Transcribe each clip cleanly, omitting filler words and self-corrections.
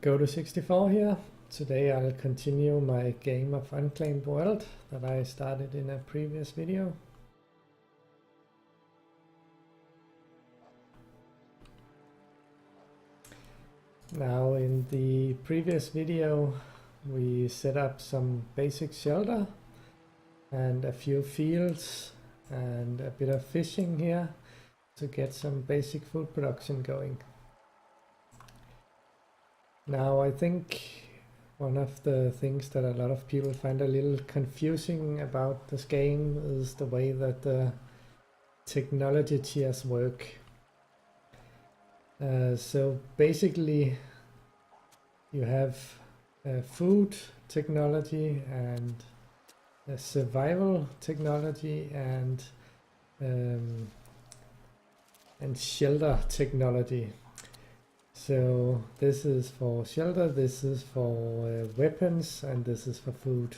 Go to 64 here. Today I'll continue my game of Unclaimed World that I started in a previous video. Now in the previous video we set up some basic shelter and a few fields and a bit of fishing here to get some basic food production going. Now I think one of the things that a lot of people find a little confusing about this game is the way that the technology tiers work. So basically you have food technology and survival technology and shelter technology. So this is for shelter, this is for weapons, and this is for food.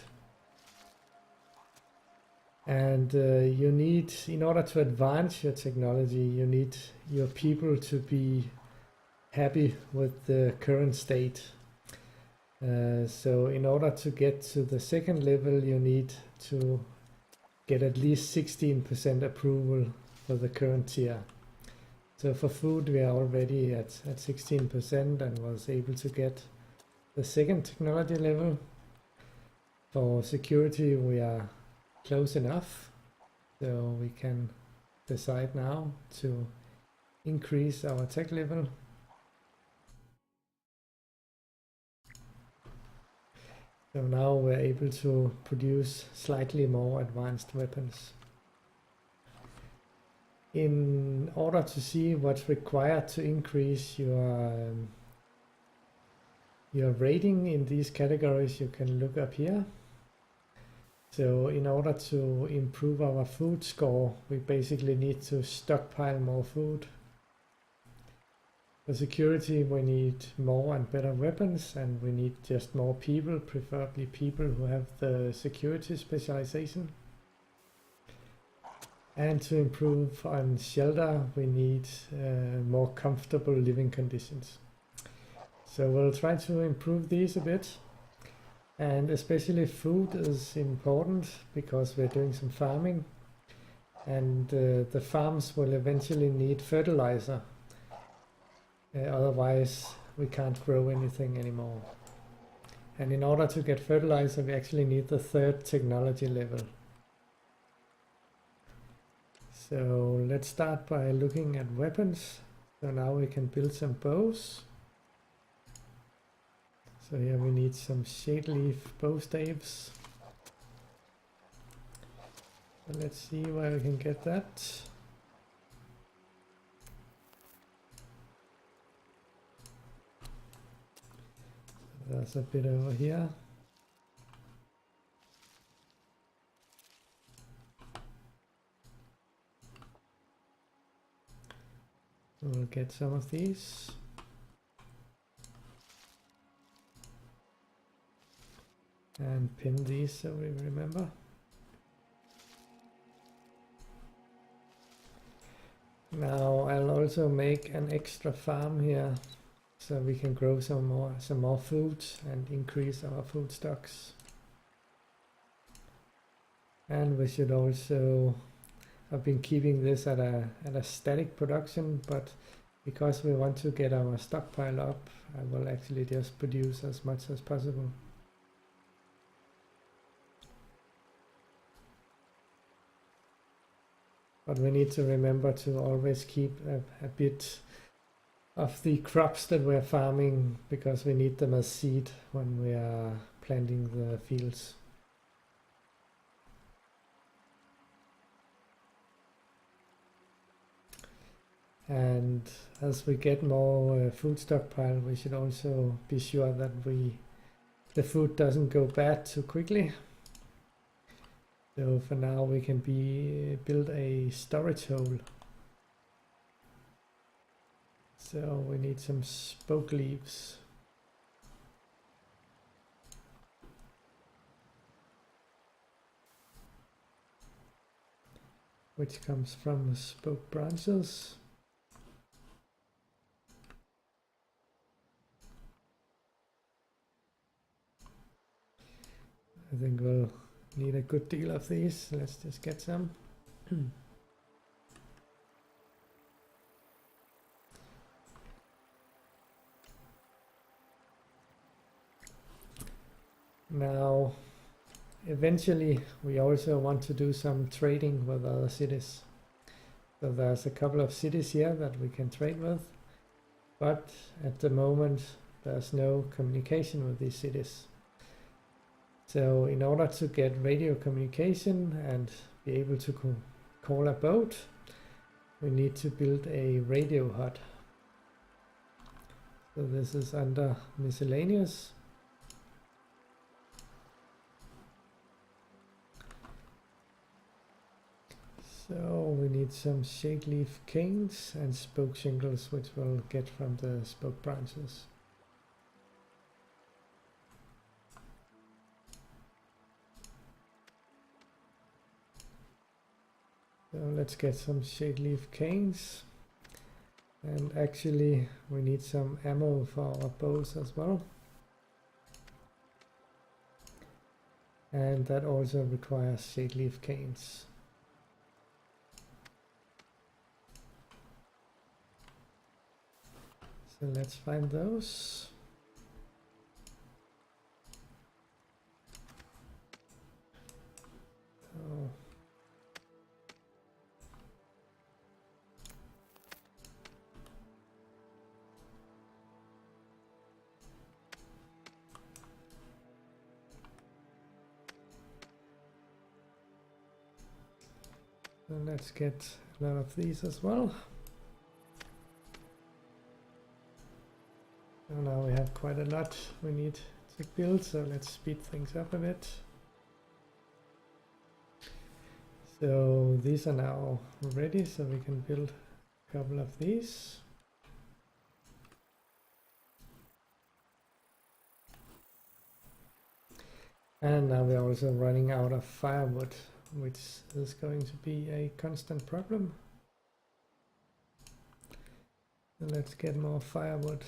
And you need, in order to advance your technology, you need your people to be happy with the current state. So in order to get to the second level, you need to get at least 16% approval for the current tier. So for food we are already at 16% and was able to get the second technology level. For security we are close enough, so we can decide now to increase our tech level. So now we're able to produce slightly more advanced weapons. In order to see what's required to increase your rating in these categories, you can look up here. So in order to improve our food score, we basically need to stockpile more food. For security we need more and better weapons, and we need just more people, preferably people who have the security specialization. And to improve on shelter we need more comfortable living conditions. So we'll try to improve these a bit, and especially food is important because we're doing some farming, and the farms will eventually need fertilizer, otherwise we can't grow anything anymore. And in order to get fertilizer we actually need the third technology level. So let's start by looking at weapons. So now we can build some bows. So here we need some shade leaf bow staves. So let's see where we can get that. There's a bit over here. We'll get some of these. And pin these so we remember. Now I'll also make an extra farm here so we can grow some more food and increase our food stocks. And we should also, I've been keeping this at a static production, but because we want to get our stockpile up, I will actually just produce as much as possible. But we need to remember to always keep a bit of the crops that we're farming, because we need them as seed when we are planting the fields. And as we get more food stockpile, we should also be sure that the food doesn't go bad too quickly. So for now we can build a storage hole. So we need some spoke leaves. Which comes from spoke branches. I think we'll need a good deal of these. Let's just get some. Now, eventually we also want to do some trading with other cities. So there's a couple of cities here that we can trade with, but at the moment there's no communication with these cities. So in order to get radio communication and be able to call a boat, we need to build a radio hut. So this is under miscellaneous. So we need some shade leaf canes and spoke shingles, which we'll get from the spoke branches. So let's get some shade leaf canes. And actually we need some ammo for our bows as well. And that also requires shade leaf canes. So let's find those. Oh. So let's get a lot of these as well. So now we have quite a lot we need to build, so let's speed things up a bit. So these are now ready, so we can build a couple of these. And now we're also running out of firewood, which is going to be a constant problem. So let's get more firewood.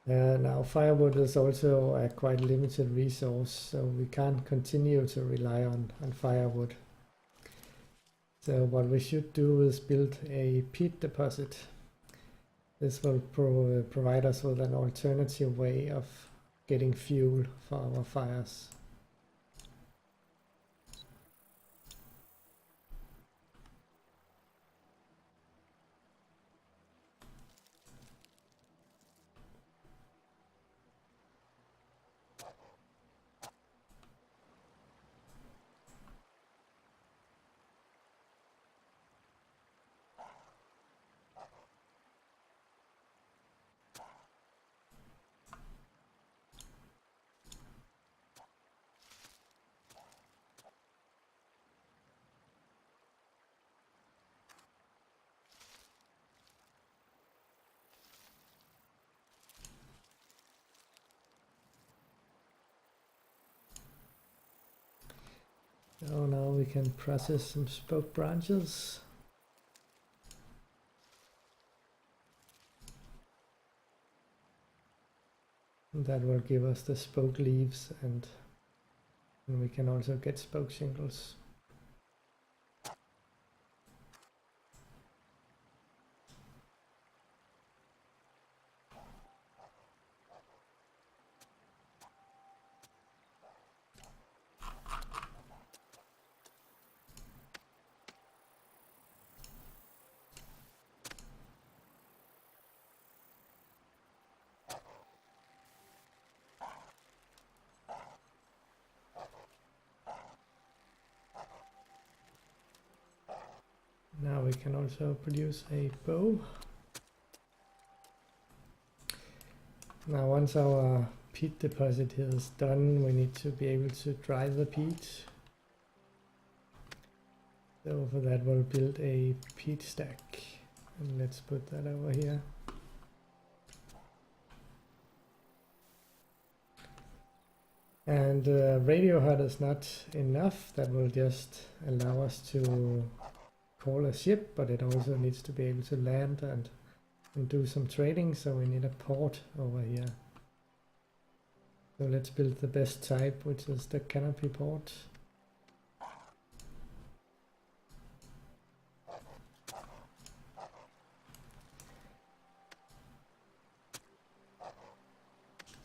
Now firewood is also a quite limited resource, so we can't continue to rely on firewood. So what we should do is build a peat deposit. This will provide us with an alternative way of getting fuel for our fires. So now we can process some spoke branches. And that will give us the spoke leaves, and we can also get spoke shingles. Now we can also produce a bow. Now once our peat deposit here is done, we need to be able to dry the peat. So for that we'll build a peat stack, and let's put that over here. And radio hut is not enough. That will just allow us to call a ship, but it also needs to be able to land and do some trading, so we need a port over here. So let's build the best type, which is the canopy board.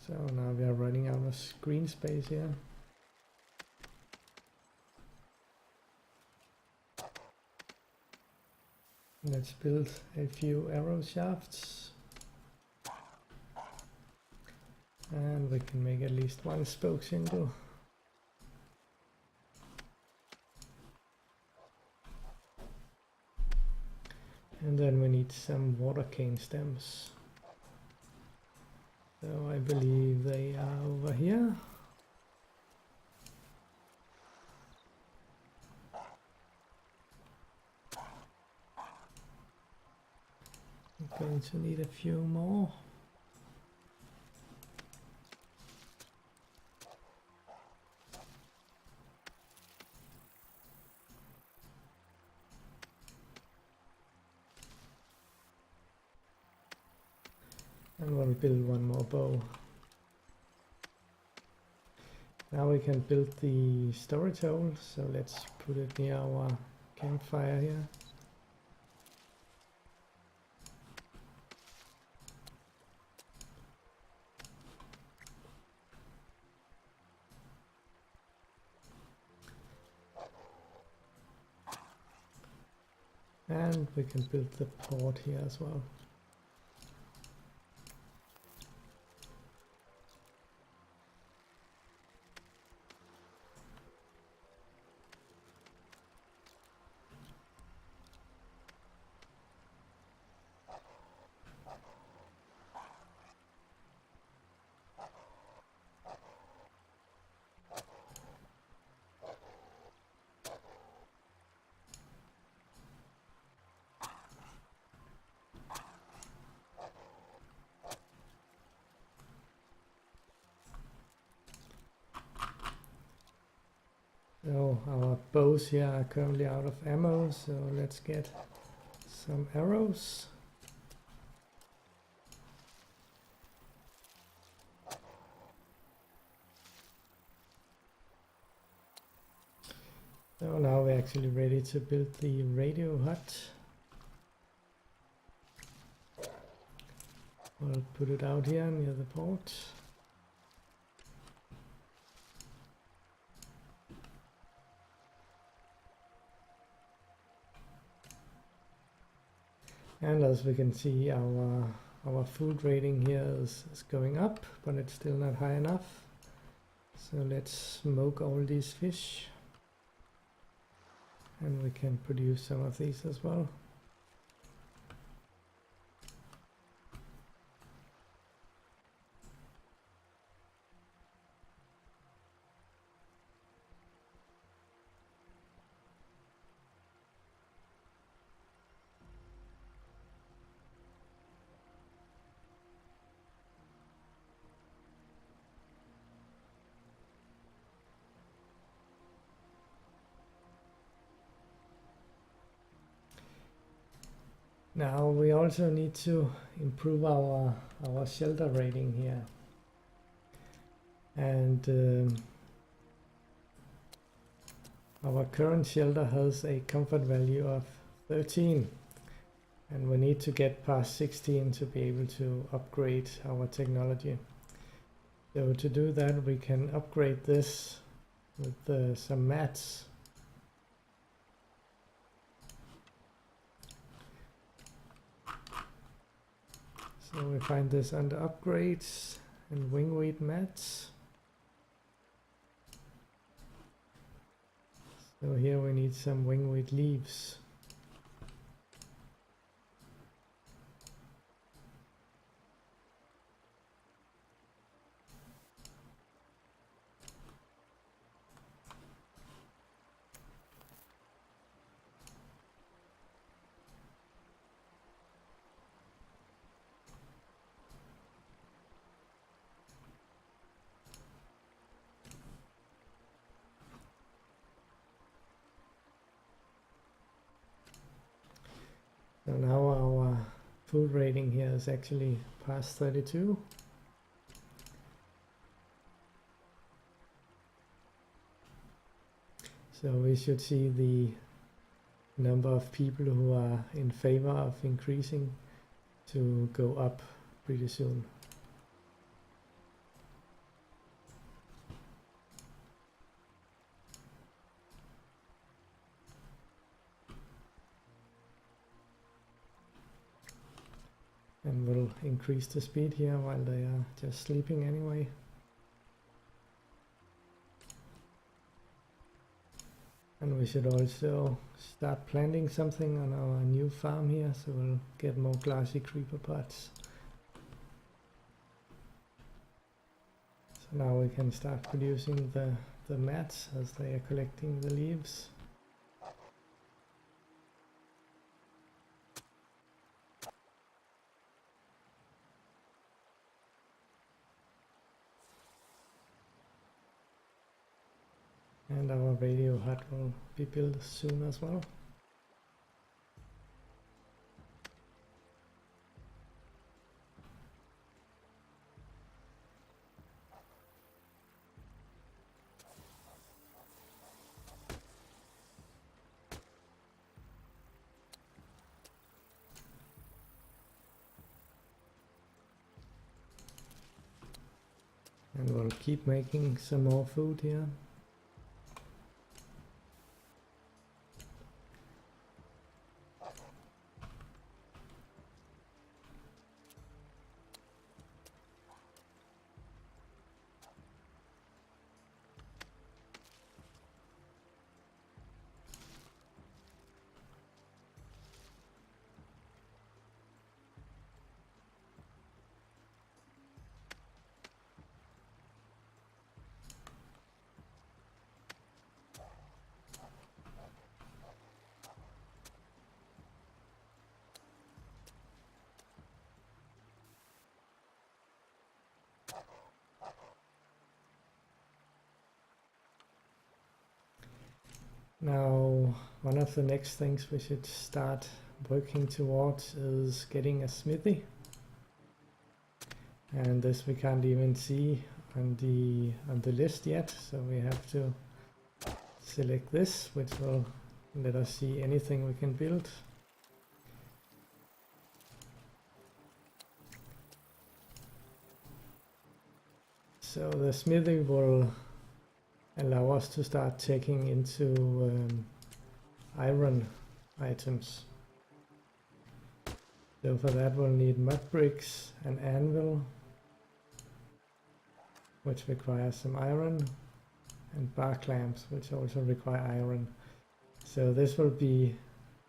So now we are running out of screen space here. Let's build a few arrow shafts. And we can make at least one spoke single. And then we need some water cane stems. So I believe they are over here. I'm going to need a few more. And we'll build one more bow. Now we can build the storage hole, so let's put it near our campfire here. And we can build the port here as well. So our bows here are currently out of ammo, so let's get some arrows. So now we're actually ready to build the radio hut. I'll put it out here near the port. And as we can see, our food rating here is going up, but it's still not high enough. So let's smoke all these fish. And we can produce some of these as well. Now we also need to improve our shelter rating here. And our current shelter has a comfort value of 13. And we need to get past 16 to be able to upgrade our technology. So to do that, we can upgrade this with some mats. So we find this under upgrades and wingweed mats. So here we need some wingweed leaves. So now our food rating here is actually past 32. So we should see the number of people who are in favor of increasing to go up pretty soon. And we'll increase the speed here while they are just sleeping anyway. And we should also start planting something on our new farm here, so we'll get more glassy creeper pots. So now we can start producing the mats as they are collecting the leaves. And our radio hut will be built soon as well. And we'll keep making some more food here. Now, one of the next things we should start working towards is getting a smithy. And this we can't even see on the list yet, so we have to select this, which will let us see anything we can build. So the smithy will allow us to start taking into iron items. So for that we'll need mud bricks, an anvil, which requires some iron, and bar clamps, which also require iron. So this will be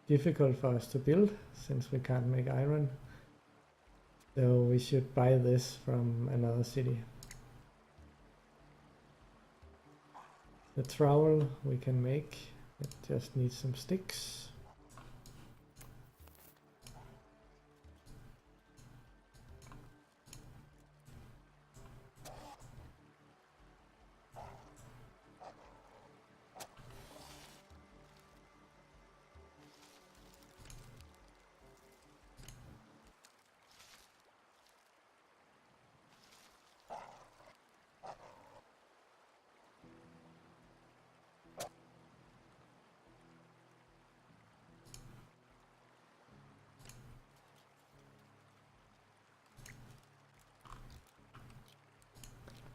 difficult for us to build since we can't make iron. So we should buy this from another city. The trowel we can make, it just needs some sticks.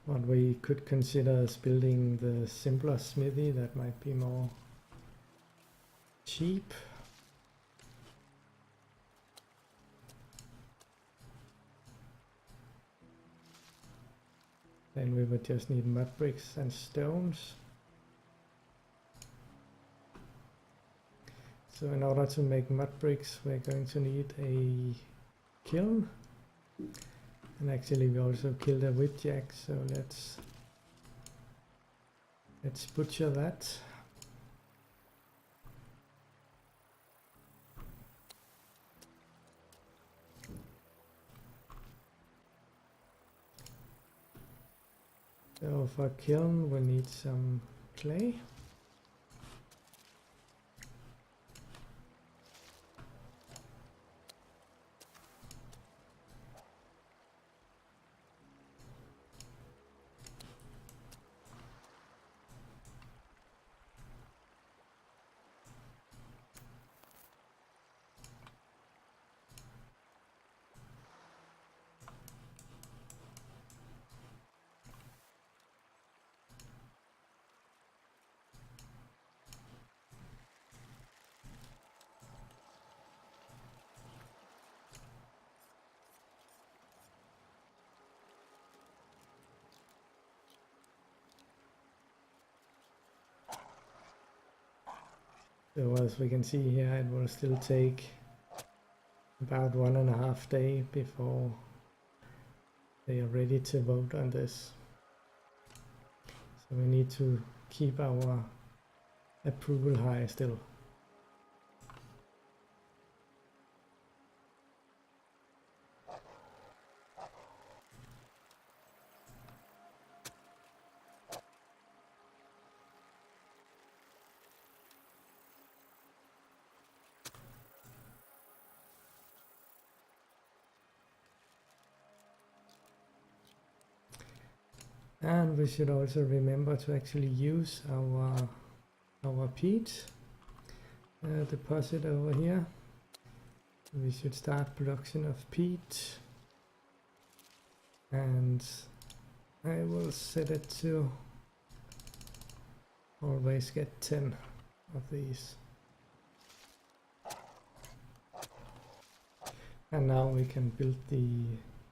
What we could consider is building the simpler smithy that might be more cheap. Then we would just need mud bricks and stones. So in order to make mud bricks, we're going to need a kiln. And actually we also killed a whipjack, so let's butcher that. So for kiln we need some clay. So as we can see here, it will still take about 1.5 days before they are ready to vote on this. So we need to keep our approval high still. And we should also remember to actually use our peat deposit over here. We should start production of peat, and I will set it to always get 10 of these. And now we can build the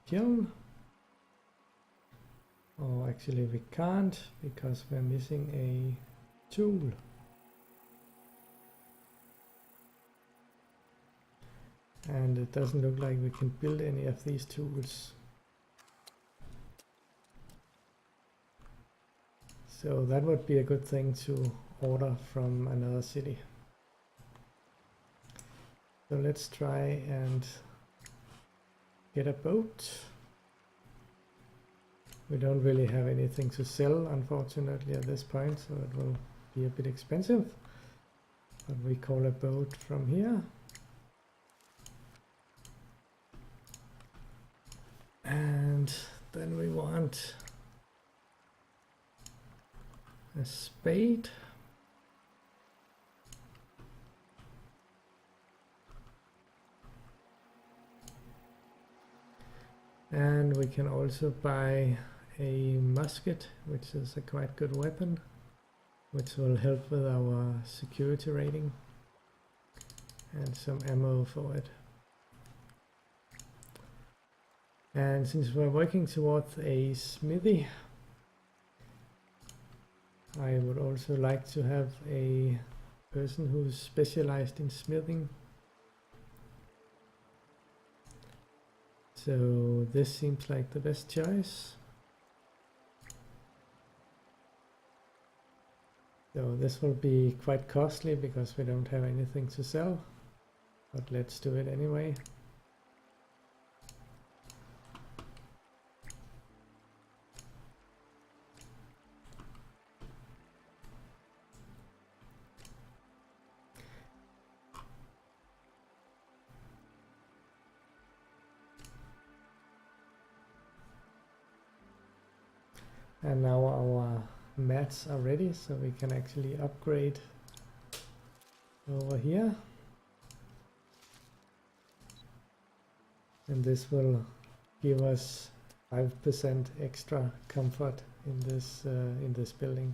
kiln. Or actually we can't, because we're missing a tool. And it doesn't look like we can build any of these tools. So that would be a good thing to order from another city. So let's try and get a boat. We don't really have anything to sell, unfortunately, at this point, so it will be a bit expensive. But we call a boat from here. And then we want a spade. And we can also buy a musket, which is a quite good weapon, which will help with our security rating, and some ammo for it. And since we're working towards a smithy, I would also like to have a person who's specialized in smithing. So this seems like the best choice. So this will be quite costly because we don't have anything to sell, but let's do it anyway. And now our mats are ready, so we can actually upgrade over here. And this will give us 5% extra comfort in this building.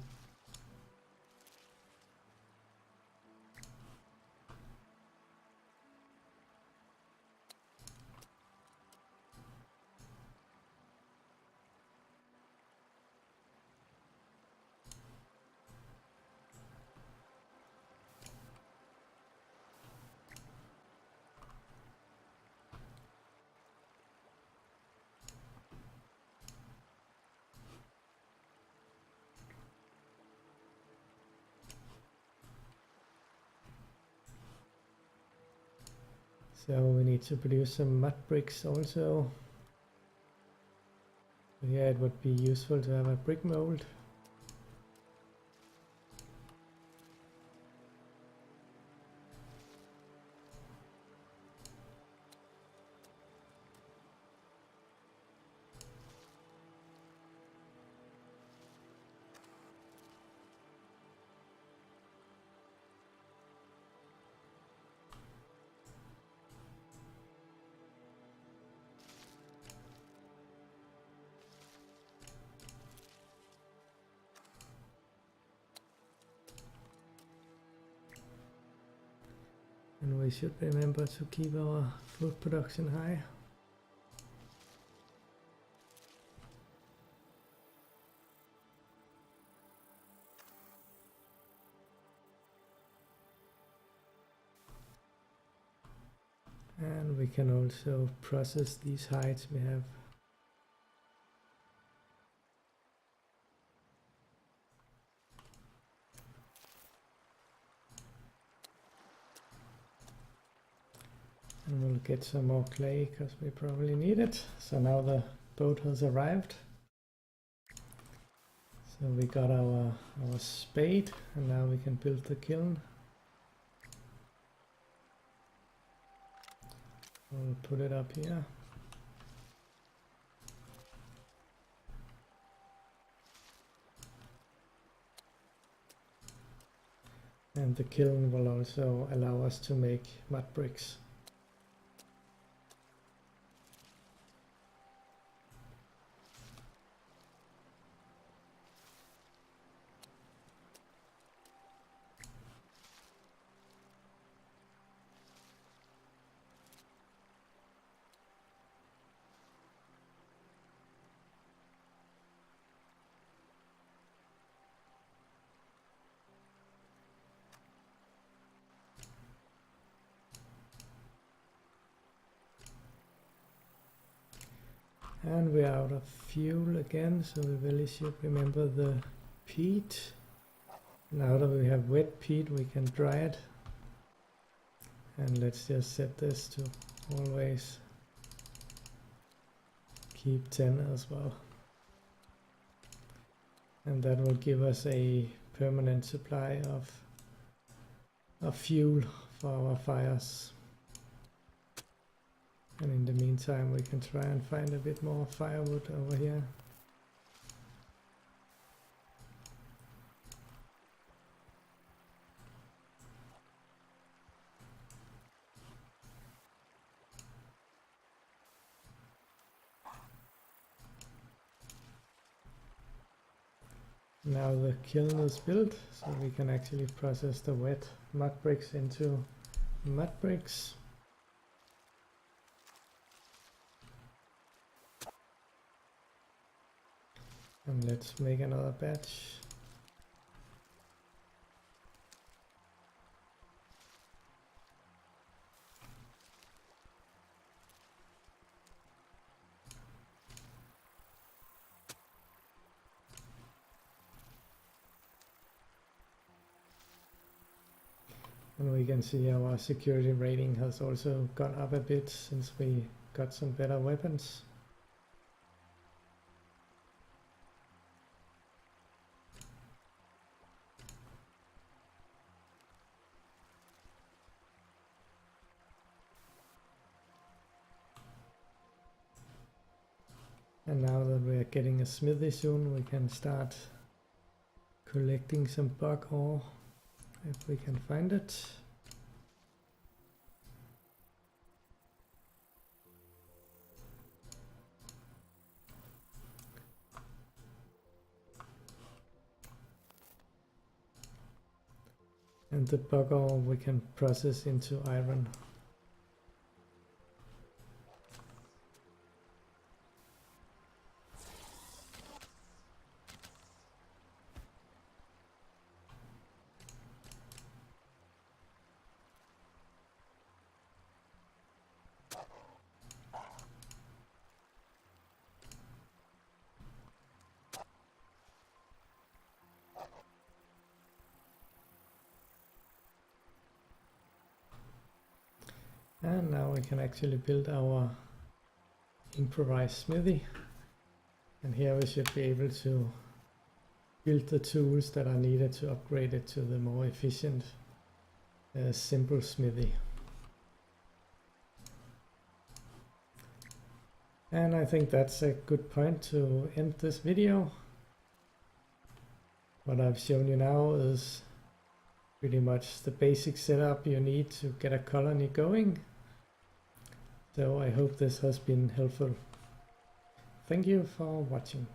So we need to produce some mud bricks also. Yeah, it would be useful to have a brick mold. And we should remember to keep our food production high. can also process these hides we have. And we'll get some more clay because we probably need it. So now the boat has arrived. So we got our spade, and now we can build the kiln. We'll put it up here. And the kiln will also allow us to make mud bricks. And we're out of fuel again, so we really should remember the peat. Now that we have wet peat, we can dry it. And let's just set this to always keep 10 as well. And that will give us a permanent supply of fuel for our fires. And in the meantime, we can try and find a bit more firewood over here. Now the kiln is built, so we can actually process the wet mud bricks into mud bricks. And let's make another batch. And we can see our security rating has also gone up a bit since we got some better weapons. And now that we are getting a smithy soon, we can start collecting some bog ore, if we can find it. And the bog ore we can process into iron. And now we can actually build our improvised smithy. And here we should be able to build the tools that are needed to upgrade it to the more efficient, simple smithy. And I think that's a good point to end this video. What I've shown you now is pretty much the basic setup you need to get a colony going. So I hope this has been helpful. Thank you for watching.